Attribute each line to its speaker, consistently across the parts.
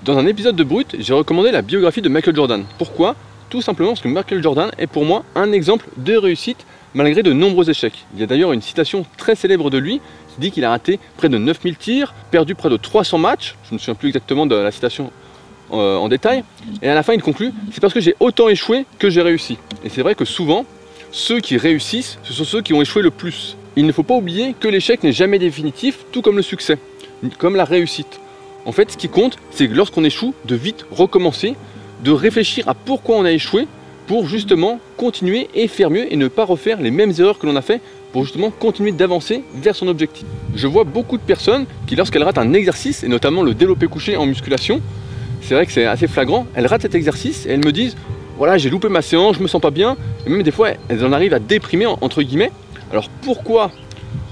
Speaker 1: Dans un épisode de Brut, j'ai recommandé la biographie de Michael Jordan. Pourquoi? Tout simplement parce que Michael Jordan est pour moi un exemple de réussite malgré de nombreux échecs. Il y a d'ailleurs une citation très célèbre de lui qui dit qu'il a raté près de 9000 tirs, perdu près de 300 matchs, je ne me souviens plus exactement de la citation en détail, et à la fin il conclut « c'est parce que j'ai autant échoué que j'ai réussi ». Et c'est vrai que souvent, ceux qui réussissent, ce sont ceux qui ont échoué le plus. Il ne faut pas oublier que l'échec n'est jamais définitif, tout comme le succès, comme la réussite. En fait, ce qui compte, c'est que lorsqu'on échoue, de vite recommencer, de réfléchir à pourquoi on a échoué, pour justement continuer et faire mieux et ne pas refaire les mêmes erreurs que l'on a fait, pour justement continuer d'avancer vers son objectif. Je vois beaucoup de personnes qui, lorsqu'elles ratent un exercice, et notamment le développé couché en musculation, c'est vrai que c'est assez flagrant, elles ratent cet exercice et elles me disent « voilà, j'ai loupé ma séance, je me sens pas bien », et même des fois, elles en arrivent à déprimer, entre guillemets. Alors pourquoi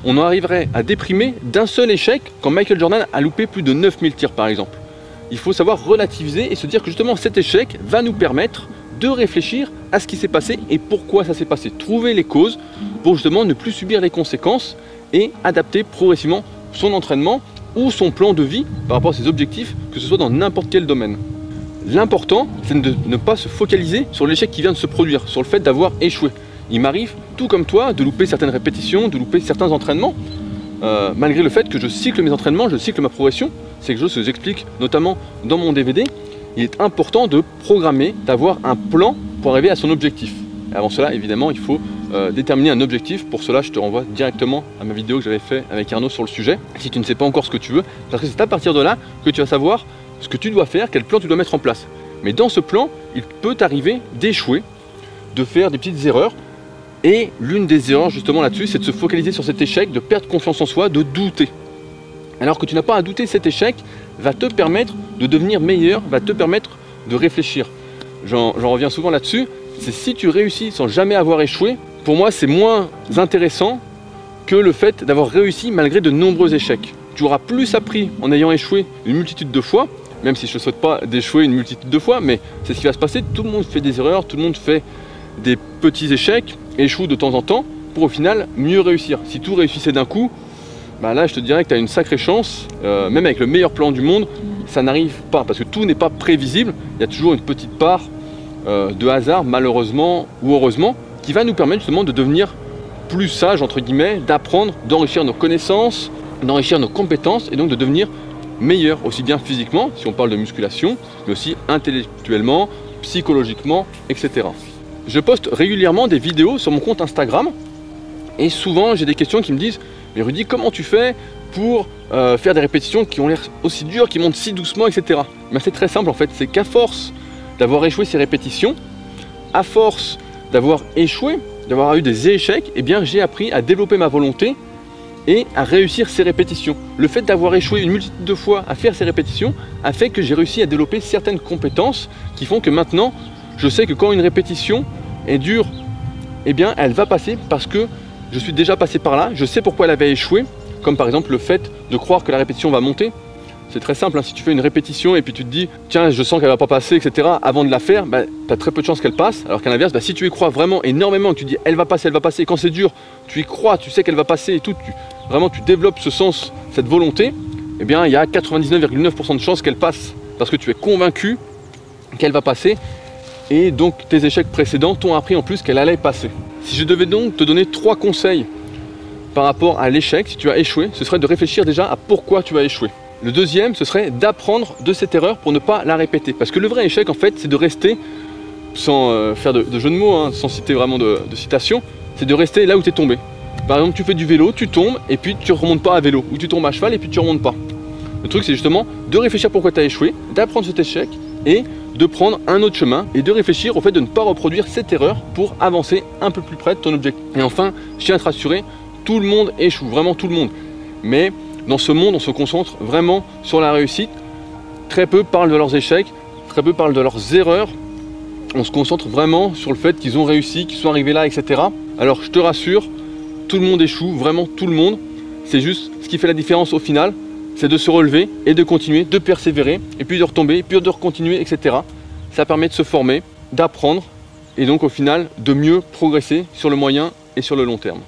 Speaker 1: on en arriverait à déprimer d'un seul échec quand Michael Jordan a loupé plus de 9000 tirs par exemple? Il faut savoir relativiser et se dire que justement cet échec va nous permettre de réfléchir à ce qui s'est passé et pourquoi ça s'est passé. Trouver les causes pour justement ne plus subir les conséquences et adapter progressivement son entraînement ou son plan de vie par rapport à ses objectifs, que ce soit dans n'importe quel domaine. L'important, c'est de ne pas se focaliser sur l'échec qui vient de se produire, sur le fait d'avoir échoué. Il m'arrive, tout comme toi, de louper certaines répétitions, de louper certains entraînements, malgré le fait que je cycle mes entraînements, je cycle ma progression. C'est quelque chose que j'explique notamment dans mon DVD. Il est important de programmer, d'avoir un plan pour arriver à son objectif. Et avant cela, évidemment, il faut déterminer un objectif. Pour cela, je te renvoie directement à ma vidéo que j'avais fait avec Arnaud sur le sujet, si tu ne sais pas encore ce que tu veux, parce que c'est à partir de là que tu vas savoir ce que tu dois faire, quel plan tu dois mettre en place. Mais dans ce plan, il peut t'arriver d'échouer, de faire des petites erreurs. Et l'une des erreurs justement là-dessus, c'est de se focaliser sur cet échec, de perdre confiance en soi, de douter. Alors que tu n'as pas à douter, cet échec va te permettre de devenir meilleur, va te permettre de réfléchir. J'en reviens souvent là-dessus, c'est si tu réussis sans jamais avoir échoué, pour moi c'est moins intéressant que le fait d'avoir réussi malgré de nombreux échecs. Tu auras plus appris en ayant échoué une multitude de fois, même si je ne souhaite pas d'échouer une multitude de fois, mais c'est ce qui va se passer, tout le monde fait des erreurs, tout le monde fait des petits échecs, échoue de temps en temps, pour au final mieux réussir. Si tout réussissait d'un coup, bah là je te dirais que tu as une sacrée chance, même avec le meilleur plan du monde, ça n'arrive pas, parce que tout n'est pas prévisible, il y a toujours une petite part de hasard, malheureusement ou heureusement, qui va nous permettre justement de devenir plus sage, entre guillemets, d'apprendre, d'enrichir nos connaissances, d'enrichir nos compétences, et donc de devenir meilleur, aussi bien physiquement, si on parle de musculation, mais aussi intellectuellement, psychologiquement, etc. Je poste régulièrement des vidéos sur mon compte Instagram et souvent j'ai des questions qui me disent « mais Rudy, comment tu fais pour faire des répétitions qui ont l'air aussi dures, qui montent si doucement, etc. » Mais c'est très simple en fait, c'est qu'à force d'avoir échoué ces répétitions, à force d'avoir échoué, d'avoir eu des échecs, eh bien j'ai appris à développer ma volonté et à réussir ces répétitions. Le fait d'avoir échoué une multitude de fois à faire ces répétitions a fait que j'ai réussi à développer certaines compétences qui font que maintenant je sais que quand une répétition est dure, eh bien elle va passer parce que je suis déjà passé par là, je sais pourquoi elle avait échoué, comme par exemple le fait de croire que la répétition va monter. C'est très simple, hein, si tu fais une répétition et puis tu te dis tiens je sens qu'elle va pas passer, etc. avant de la faire, bah, tu as très peu de chances qu'elle passe, alors qu'à l'inverse, bah, si tu y crois vraiment énormément, que tu dis elle va passer, et quand c'est dur, tu y crois, tu sais qu'elle va passer et tout, vraiment tu développes ce sens, cette volonté, eh bien il y a 99,9% de chances qu'elle passe, parce que tu es convaincu qu'elle va passer. Et donc tes échecs précédents t'ont appris en plus qu'elle allait passer. Si je devais donc te donner 3 conseils par rapport à l'échec, si tu as échoué, ce serait de réfléchir déjà à pourquoi tu as échoué. Le deuxième, ce serait d'apprendre de cette erreur pour ne pas la répéter. Parce que le vrai échec en fait, c'est de rester, sans faire de jeu de mots, hein, sans citer vraiment de citation, c'est de rester là où tu es tombé. Par exemple, tu fais du vélo, tu tombes et puis tu ne remontes pas à vélo. Ou tu tombes à cheval et puis tu ne remontes pas. Le truc c'est justement de réfléchir pourquoi tu as échoué, d'apprendre cet échec et de prendre un autre chemin et de réfléchir au fait de ne pas reproduire cette erreur pour avancer un peu plus près de ton objectif. Et enfin, je tiens à te rassurer, tout le monde échoue, vraiment tout le monde. Mais dans ce monde, on se concentre vraiment sur la réussite. Très peu parlent de leurs échecs, très peu parlent de leurs erreurs. On se concentre vraiment sur le fait qu'ils ont réussi, qu'ils sont arrivés là, etc. Alors je te rassure, tout le monde échoue, vraiment tout le monde. C'est juste ce qui fait la différence au final, c'est de se relever et de continuer, de persévérer, et puis de retomber, puis de recontinuer, etc. Ça permet de se former, d'apprendre, et donc au final de mieux progresser sur le moyen et sur le long terme.